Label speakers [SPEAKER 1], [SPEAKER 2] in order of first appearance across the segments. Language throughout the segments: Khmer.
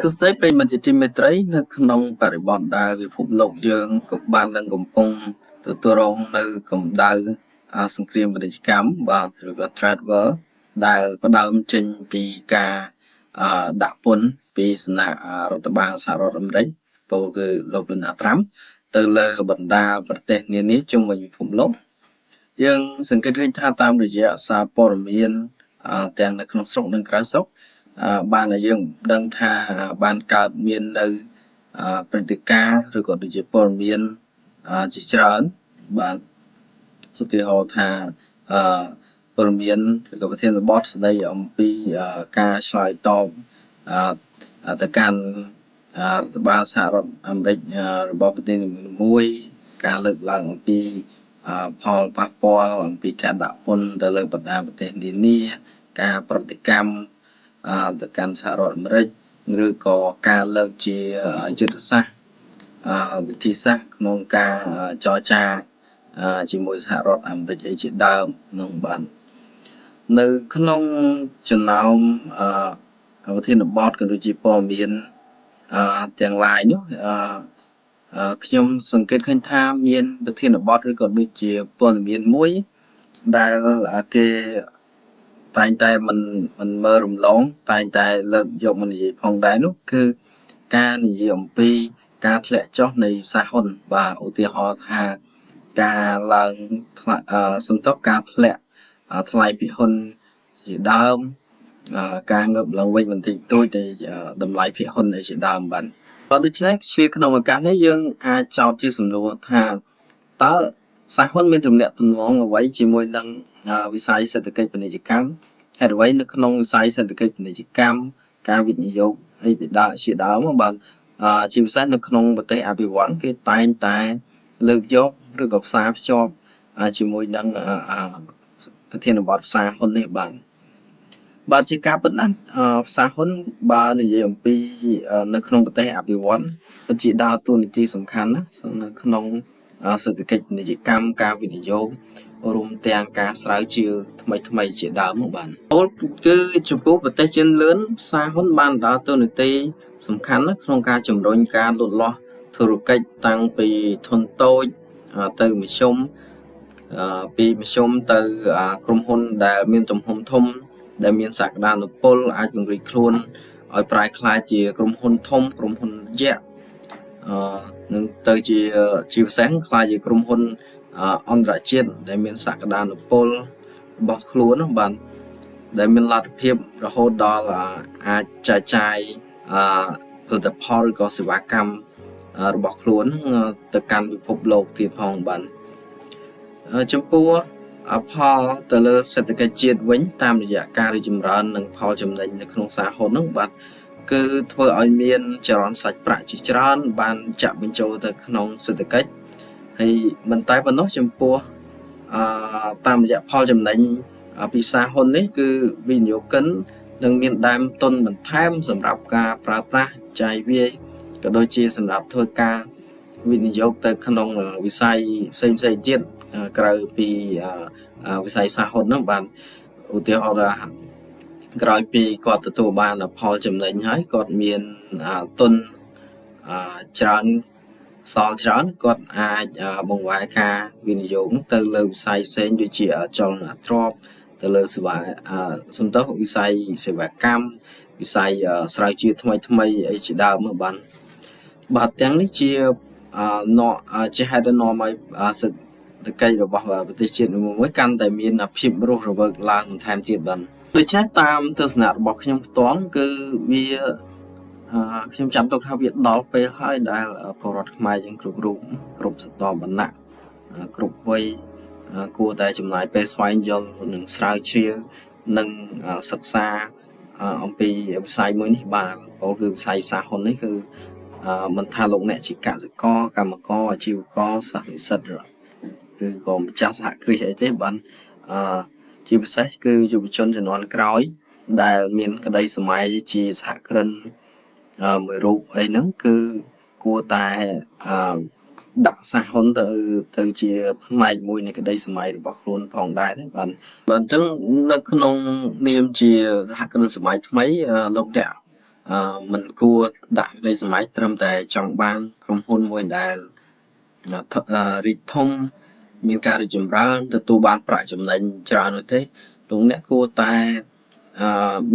[SPEAKER 1] សួស្តីប្រិយមិត្តជាទីមេត្រីនៅក្នុងបរិបទដែលពិភពលោកយើងក៏បាននឹងកំពុងទទួលរងនៅកម្ដៅសង្គ្រាមពាណិជ្ជកម្មបាទឬក៏ Trade War ដែលផ្ដើមចេញពីការដាក់ពន្ធពីសំណាក់រដ្ឋបាលសហរដ្ឋអាមេរិកពោលគឺលោក Donald Trump ទៅលើបណ្ដាប្រទេសនានាជុំវិញពិភពលោកយើងសង្កេតឃើញថាតាមរយៈសារព័ត៌មានទាំងនៅក្នុងស្រុកនិងក្រៅស្រុកបានឲ្យយើងដឹងថាបានកើតមាននៅព្រឹត្តិការណ៍ឬក៏ដូចជាព័ត៌មានជាច្រើនបាទឧទាហរណ៍ថាព័ត៌មានឬក៏ប្រធានបទស្ដីអំពីការឆ្លើយតបទៅកាន់រដ្ឋបាលសហរដ្ឋអាមេរិករបស់ប្រទេសនីមួយៗការលើកឡើងអំពីផលប៉ះពាល់អំពីការដាក់ពន្ធទៅលើបណ្ដាប្រទេសនានាការប្រតិកម្មទៅកាន់សហរដ្ឋអាមេរិកឬក៏ការលើកជាយុទ្ធសាស្ត្រវិធីសាស្ត្រក្នុងការចរចាជាមួយសហរដ្ឋអាមេរិកអីជាដើមក្នុងបាននៅក្នុងចំណោមប្រធានបទក៏ដូចជាព័ត៌មានទាំង lain នោះខ្ញុំសង្កេតឃើញថាមានប្រធានបទឬក៏ដូចជាព័ត៌មានមួយដែលគេតែងតែមិនមើលរំលងតែងតែលើកយកមកនិយាយផងដែរនោះគឺការនិយាយអំពីការធ្លាក់ចុះនៃផ្សារហ៊ុនបាទឧទាហរណ៍ថាការឡើងសំទុះការធ្លាក់ថ្លៃពីហ៊ុនជាដើមការងើបឡើងវិញបន្តិចតួចនៃតម្លៃភាគហ៊ុនជាដើមបាទដូច្នេះជាក្នុងឱកាសនេះយើងអាចចោទជាសំណួរថាតើផ្សារហ៊ុនមានទំនាក់ទំនងអ្វីជាមួយនឹងវិស័យសេដ្ឋកិច្ចពាណិជ្ជកម្មហេតុអ្វីនៅក្នុងវិស័យសេដ្ឋកិច្ចពាណិជ្ជកម្មការវិនិយោគអីជាដើមបាទជាពិសេសនៅក្នុងប្រទេសអភិវឌ្ឍន៍គេតែងតែលើកយកឬក៏ផ្សារភ្ជាប់ជាមួយនឹងប្រធានបទផ្សារហ៊ុននេះបាទជាការពិតណាស់ផ្សារហ៊ុនបើនិយាយអំពីនៅក្នុងប្រទេសអភិវឌ្ឍន៍ពិតជាដើរតួនាទីសំខាន់ណាស់នៅក្នុងសេដ្ឋកិច្ចពាណិជ្ជកម្មការវិនិយោគរួមទាំងការស្រាវជ្រាវថ្មីជាដើមមកបាទពោលគឺចំពោះប្រទេសជឿនលឿនផ្សារហ៊ុនបានដើរតួនាទីសំខាន់ណាស់ក្នុងការជំរុញការលូតលាស់ធុរកិច្ចតាំងពីធុនតូចទៅមធ្យមពីមធ្យមទៅក្រុមហ៊ុនដែលមានទំហំធំដែលមានសក្តានុពលអាចពង្រីកខ្លួនឲ្យប្រែក្លាយជាក្រុមហ៊ុនធំក្រុមហ៊ុនយក្សនឹងទៅជាពិសេសក្លាយជាក្រុមហ៊ុនអន្តរជាតិដែលមានសក្តានុពលរបស់ខ្លួនបាទដែលមានលទ្ធភាពរហូតដល់អាចចែកចាយផលិតផលឬក៏សេវាកម្មរបស់ខ្លួនទៅកាន់ពិភពលោកទៀតផងបាទចំពោះផលទៅលើសេដ្ឋកិច្ចជាតិវិញតាមរយៈការរីកចម្រើននិងផលចំណេញនៅក្នុងផ្សារហ៊ុនហ្នឹងបាទគឺធ្វើឲ្យមានចរន្តសាច់ប្រាក់ជាច្រើនបានចាក់បញ្ចូលទៅក្នុងសេដ្ឋកិច្ចហើយមិនតែប៉ុណ្ណោះចំពោះតាមរយៈផលចំណេញពីផ្សារហ៊ុននេះគឺវិនិយោគិននឹងមានដើមទុនបន្ថែមសម្រាប់ការប្រើប្រាស់ចាយវាយក៏ដូចជាសម្រាប់ធ្វើការវិនិយោគទៅក្នុងវិស័យផ្សេងទៀតក្រៅពីវិស័យផ្សារហ៊ុនហ្នឹងបាទឧទាហរណ៍ថាក្រោយពីគាត់ទទួលបានផលចំណេញហើយគាត់មានទុនច្រើនសល់ច្រើនគាត់អាចបង្វែរការវិនិយោគទៅលើវិស័យផ្សេងដូចជាចលនាទ្រព្យទៅលើសេវាវិស័យសេវាកម្មវិស័យស្រាវជ្រាវថ្មីអីជាដើមបាទទាំងនេះជាហេតុដែលនាំឲ្យសេដ្ឋកិច្ចរបស់ប្រទេសជាតិមួយកាន់តែមានភាពរស់រវើកឡើងបន្ថែមទៀតបាទដូច្នេះតាមទស្សនៈរបស់ខ្ញុំផ្ទាល់គឺវាខ្ញុំចាំទុកថាវាដល់ពេលហើយដែលពលរដ្ឋខ្មែរយើងគ្រប់រូបគ្រប់ស្រទាប់វណ្ណៈគ្រប់វ័យគួរតែចំណាយពេលស្វែងយល់និងស្រាវជ្រាវនិងសិក្សាអំពីវិស័យមួយនេះបាទពោលគឺវិស័យផ្សារហ៊ុននេះគឺមិនថាលោកអ្នកជាកសិករកម្មករអាជីវករសិស្សនិស្សិតឬក៏ម្ចាស់សហគ្រាសអីទេបាទជាពិសេសគឺយុវជនជំនាន់ក្រោយដែលមានក្តីសម័យជាសហគ្រិនមួយរូបអីហ្នឹងគឺគួរតែដាក់ផ្សារហ៊ុនទៅជាផ្នែកមួយនៃក្តីសម័យរបស់ខ្លួនផងដែរបាទអញ្ចឹងនៅក្នុងនាមជាសហគ្រិនសម័យថ្មីលោកអ្នក មិនគួរដាក់ក្តីសម័យត្រឹមតែចង់បានក្រុមហ៊ុនមួយដែលរីកធំមានការរីកចម្រើនទទួលបានប្រាក់ចំណេញច្រើននោះទេលោកអ្នកគួរតែ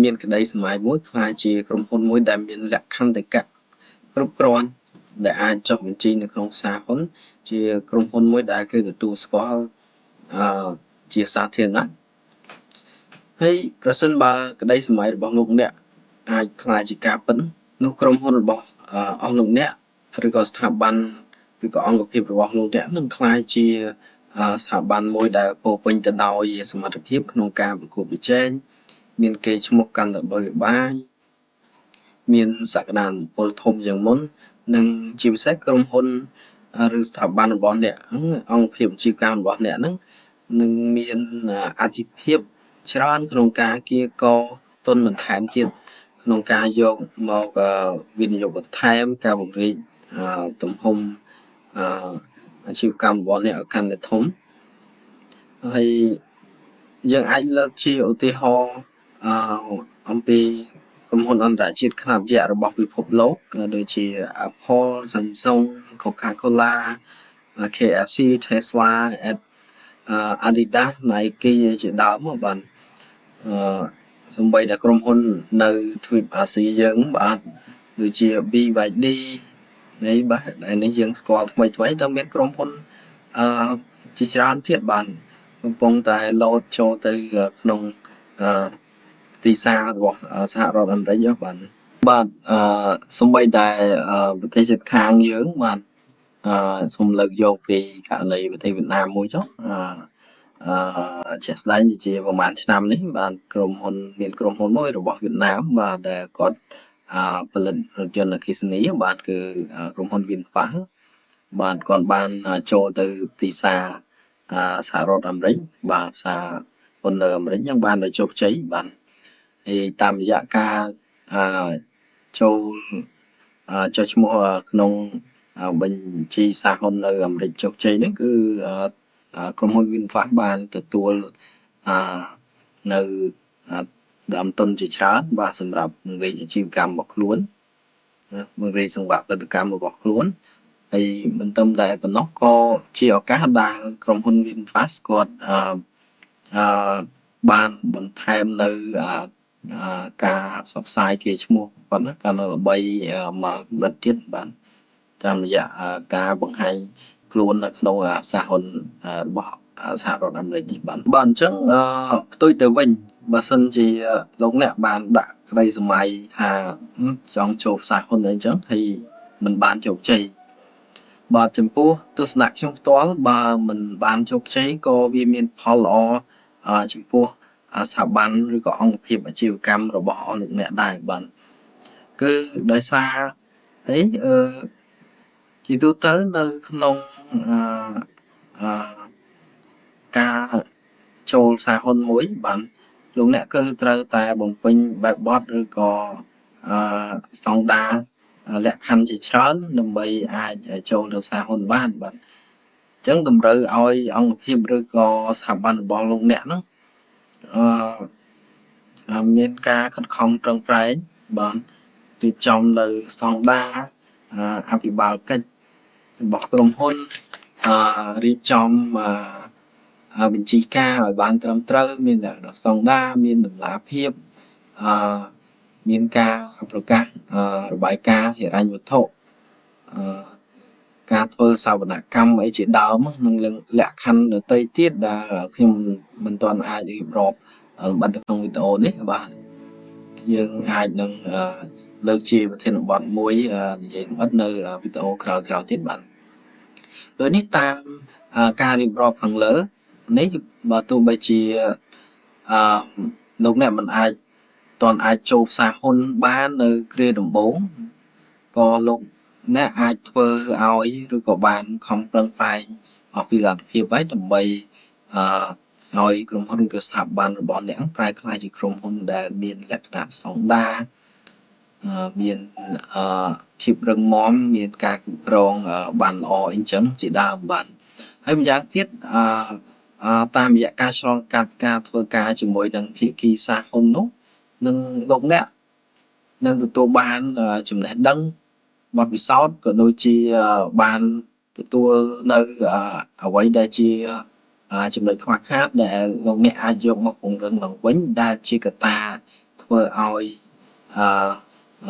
[SPEAKER 1] មានក្តីសម័យមួយខ្លាចជាក្រុមហ៊ុនមួយដែលមានលក្ខន្តិកៈគ្រប់គ្រាន់ដែលអាចចុះបញ្ជីនៅក្នុងសារហ៊ុនជាក្រុមហ៊ុនមួយដែលគេទទួលស្គាល់ជាសាធារណៈហើយប្រសិនបើក្តីសម័យរបស់លោកអ្នកអាចខ្លាចជាការពិតនោះក្រុមហ៊ុនរបស់អស់លោកអ្នកឬក៏ស្ថាប័នឬក៏អង្គភាពរបស់លោកអ្នកនឹងក្លាយជាស្ថាប័នមួយដែលពោរពេញទៅដោយសមត្ថភាពក្នុងការប្រកួតប្រជែងមានកេរ្តិ៍ឈ្មោះកាន់តែបើបាយមានសក្តានុពលធំជាងមុននិងជាពិសេសក្រុមហ៊ុនឬស្ថាប័នរបស់អ្នកអង្គភាពអាជីវកម្មរបស់អ្នកនឹងមានអធិភាពច្រើនក្នុងការកៀរគរទុនបន្ថែមទៀតក្នុងការយកមកវិនិយោគបន្ថែមការពង្រីកទំហំអាជីវកម្មរបស់អ្នកឲ្យកាន់តែធំហើយយើងអាចលើកជាឧទាហរណ៍អំពីក្រុមហ៊ុនអន្តរជាតិខ្នាតយក្សរបស់ពិភពលោកដូចជា Apple, Samsung, Coca-Cola, KFC, Tesla, Adidas, Nike ជាដើមបាទសូម្បីតែក្រុមហ៊ុននៅទ្វីបអាស៊ីយើងបាទដូចជា BYD នេះបាទដែលនេះយើងស្គាល់ថ្មីដល់មានក្រុមហ៊ុនជាច្រើនទៀតបាទកំពុងតែលោតចូលទៅក្នុងទីផ្សាររបស់សហរដ្ឋអាមេរិកបាទសូម្បីតែប្រទេសជិតខាងយើងបាទសូមលើកយកពីករណីប្រទេសវៀតណាមមួយចុះជាក់ស្ដែងជាប្រហែលឆ្នាំនេះបាទមានក្រុមហ៊ុនមួយរបស់វៀតណាមបាទដែលគាត់ផលិតរថយន្តអគ្គិសនីបាទគឺក្រុមហ៊ុន VinFast បាទគាត់បានចូលទៅទីផ្សារសហរដ្ឋអាមេរិកបាទផ្សារហ៊ុននៅអាមេរិកហ្នឹងបានជោគជ័យបាទហើយតាមរយៈការចូលចុះឈ្មោះក្នុងបញ្ជីសារហ៊ុននៅអាមេរិកជោគជ័យហ្នឹងគឺក្រុមហ៊ុន VinFast បានទទួលនៅដើមទុនជាច្រើនបាទសម្រាប់ពង្រីកអាជីវកម្មរបស់ខ្លួនពង្រីកសង្វាក់ផលិតកម្មរបស់ខ្លួនហើយមិនត្រឹមតែប៉ុណ្ណោះក៏ជាឱកាសដែលក្រុមហ៊ុន VinFast គាត់បានបន្ថែមនៅការផ្សព្វផ្សាយគេឈ្មោះគាត់ណាកាន់តែល្បីមកកម្រិតទៀតបាទតាមរយៈការបង្ហាញខ្លួននៅក្នុងសហហ៊ុនរបស់សហរដ្ឋអាមេរិកនេះបាទអញ្ចឹងផ្ទុយទៅវិញបើសិនជាលោកអ្នកបានដាក់ក្តីសម័យថាចង់ចូលផ្សារហ៊ុនអីចឹងហើយមិនបានជោគជ័យបាទចំពោះទស្សនៈខ្ញុំផ្ទាល់បើមិនបានជោគជ័យក៏វាមានផលល្អចំពោះស្ថាប័នឬក៏អង្គភាពអាជីវកម្មរបស់លោកអ្នកដែរបាទគឺដោយសារជាទូទៅនៅក្នុងការចូលផ្សារហ៊ុនមួយបាទលោកអ្នកគឺត្រូវតែបំពេញបែបបទឬក៏ស្តង់ដារលក្ខខណ្ឌជាច្រើនដើម្បីអាចចូលទៅផ្សារហ៊ុនបានបាទអញ្ចឹងតម្រូវឲ្យអង្គភាពឬក៏ស្ថាប័នរបស់លោកអ្នកនោះមានការខិតខំប្រឹងប្រែងបាទរៀបចំនៅស្តង់ដារអភិបាលកិច្ចរបស់ក្រុមហ៊ុនរៀបចំបញ្ជីការឲ្យបានត្រឹមត្រូវមានលក្ខណៈស្តង់ដារមានតម្លាភាពមានការប្រកាសរបាយការណ៍ហិរញ្ញវត្ថុការធ្វើសវនកម្មអីជាដើមនឹងលក្ខខណ្ឌដទៃទៀតដែលខ្ញុំមិនទាន់អាចរៀបរាប់បាត់នៅក្នុងវីដេអូនេះបាទយើងអាចនឹងលើកជាប្រធានបទមួយនិយាយលម្អិតនៅវីដេអូក្រោយៗទៀតបាទដោយនេះតាមការរៀបរាប់ខាងលើនេះបើទោះបីជាលោកអ្នកមិនអាចចូលផ្សារហ៊ុនបាននៅគ្រាដំបូងក៏លោកអ្នកអាចធ្វើឲ្យឬក៏បានខំប្រឹងប្រែងអស់ពីលទ្ធភាពហើយដើម្បីឲ្យក្រុមហ៊ុនឬស្ថាប័នរបស់អ្នកប្រែក្លាយជាក្រុមហ៊ុនដែលមានលក្ខណៈស្តង់ដារមានភាពរឹងមាំមានការគ្រប់គ្រងបានល្អអីចឹងជាដើមបាទហើយម្យ៉ាងទៀតតាមរយៈការឆ្លងកាត់ការធ្វើការជាមួយនឹងភាគីផ្សារហ៊ុននោះនឹងលោកអ្នក នឹងទទួលបានចំណេះដឹងបទពិសោធន៍ក៏ដូចជាបានទទួលនៅអ្វីដែលជាចំណុចខ្វះខាតដែលលោកអ្នកអាចយកមកពង្រឹងឡើងវិញដែលជាកត្តាធ្វើឲ្យ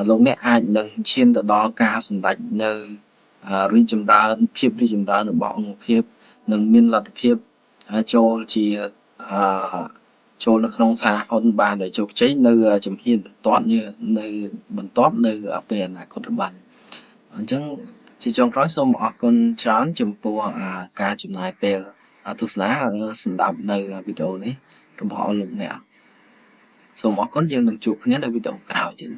[SPEAKER 1] លោកអ្នកអាចនឹងឈានទៅដល់ការសម្រេចនៅរីកចម្រើនភាពរីកចម្រើនរបស់អង្គភាពនិងមានលទ្ធភាពចូលជាចូលនៅក្នុងសហហ៊ុនបានដោយជោគជ័យនៅជំហានបន្ទាប់នៅពេលអនាគតរបស់ អញ្ចឹងជាចុងក្រោយសូមអរគុណច្រើនចំពោះការចំណាយពេលទស្សនាសម្រាប់នៅវីដេអូនេះរបស់លោកអ្នកសូមអរគុណយើងនឹងជួបគ្នានៅវីដេអូក្រោយទៀត